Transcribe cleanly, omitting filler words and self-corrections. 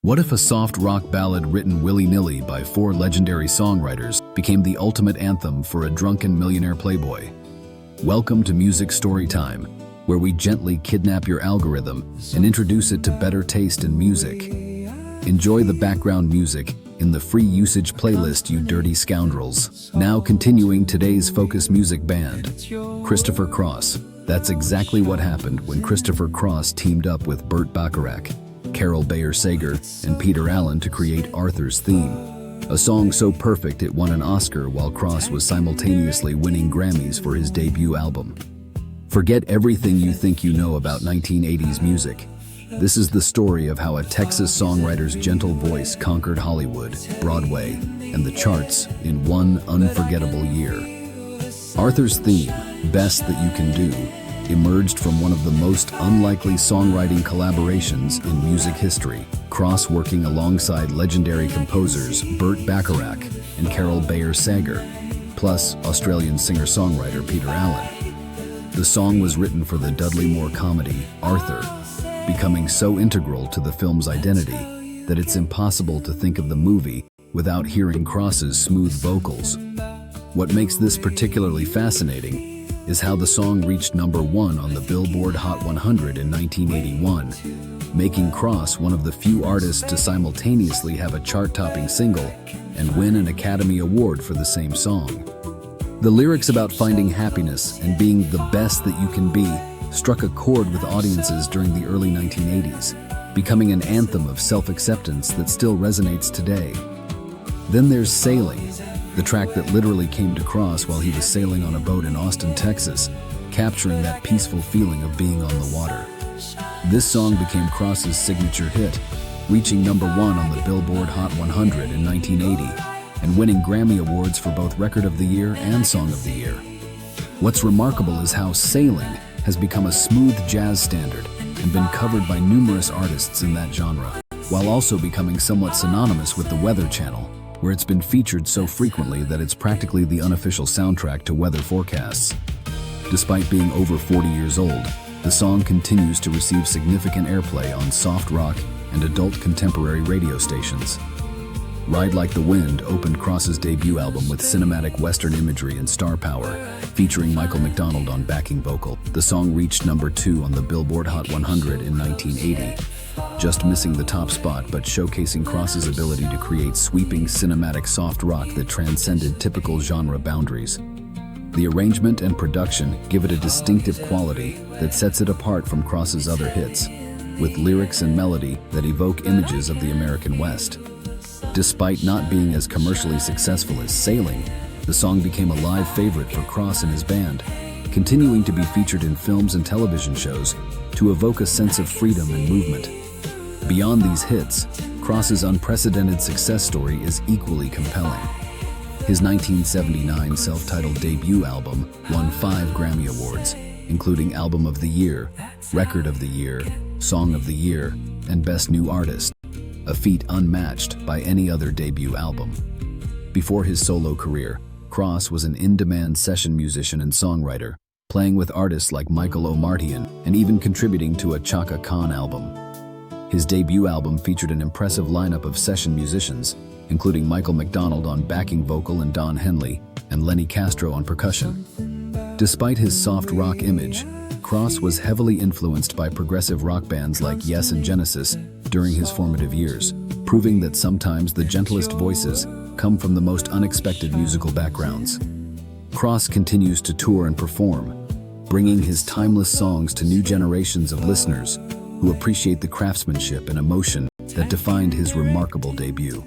What if a soft rock ballad written willy-nilly by four legendary songwriters became the ultimate anthem for a drunken millionaire playboy? Welcome to Music Story Time, where we gently kidnap your algorithm and introduce it to better taste in music. Enjoy the background music in the free usage playlist, you dirty scoundrels. Now continuing today's focus music band, Christopher Cross. That's exactly what happened when Christopher Cross teamed up with Burt Bacharach, Carol Bayer-Sager, and Peter Allen to create Arthur's Theme, a song so perfect it won an Oscar while Cross was simultaneously winning Grammys for his debut album. Forget everything you think you know about 1980s music. This is the story of how a Texas songwriter's gentle voice conquered Hollywood, Broadway, and the charts in one unforgettable year. Arthur's Theme, Best That You Can Do, emerged from one of the most unlikely songwriting collaborations in music history, Cross working alongside legendary composers Burt Bacharach and Carol Bayer-Sager, plus Australian singer-songwriter Peter Allen. The song was written for the Dudley Moore comedy, Arthur, becoming so integral to the film's identity that it's impossible to think of the movie without hearing Cross's smooth vocals. What makes this particularly fascinating is how the song reached #1 on the Billboard Hot 100 in 1981, making Cross one of the few artists to simultaneously have a chart-topping single and win an Academy Award for the same song. The lyrics about finding happiness and being the best that you can be struck a chord with audiences during the early 1980s, becoming an anthem of self-acceptance that still resonates today. Then there's Sailing, the track that literally came to Cross while he was sailing on a boat in Austin, Texas, capturing that peaceful feeling of being on the water. This song became Cross's signature hit, reaching #1 on the Billboard Hot 100 in 1980, and winning Grammy Awards for both Record of the Year and Song of the Year. What's remarkable is how Sailing has become a smooth jazz standard and been covered by numerous artists in that genre, while also becoming somewhat synonymous with the Weather Channel, where it's been featured so frequently that it's practically the unofficial soundtrack to weather forecasts. Despite being over 40 years old, the song continues to receive significant airplay on soft rock and adult contemporary radio stations. Ride Like the Wind opened Cross's debut album with cinematic Western imagery and star power, featuring Michael McDonald on backing vocal. The song reached #2 on the Billboard Hot 100 in 1980, just missing the top spot but showcasing Cross's ability to create sweeping cinematic soft rock that transcended typical genre boundaries. The arrangement and production give it a distinctive quality that sets it apart from Cross's other hits, with lyrics and melody that evoke images of the American West. Despite not being as commercially successful as Sailing, the song became a live favorite for Cross and his band, continuing to be featured in films and television shows to evoke a sense of freedom and movement. Beyond these hits, Cross's unprecedented success story is equally compelling. His 1979 self-titled debut album won 5 Grammy Awards, including Album of the Year, Record of the Year, Song of the Year, and Best New Artist, a feat unmatched by any other debut album. Before his solo career, Cross was an in-demand session musician and songwriter, playing with artists like Michael O'Martian and even contributing to a Chaka Khan album. His debut album featured an impressive lineup of session musicians, including Michael McDonald on backing vocal and Don Henley, and Lenny Castro on percussion. Despite his soft rock image, Cross was heavily influenced by progressive rock bands like Yes and Genesis during his formative years, proving that sometimes the gentlest voices come from the most unexpected musical backgrounds. Cross continues to tour and perform, bringing his timeless songs to new generations of listeners who appreciate the craftsmanship and emotion that defined his remarkable debut.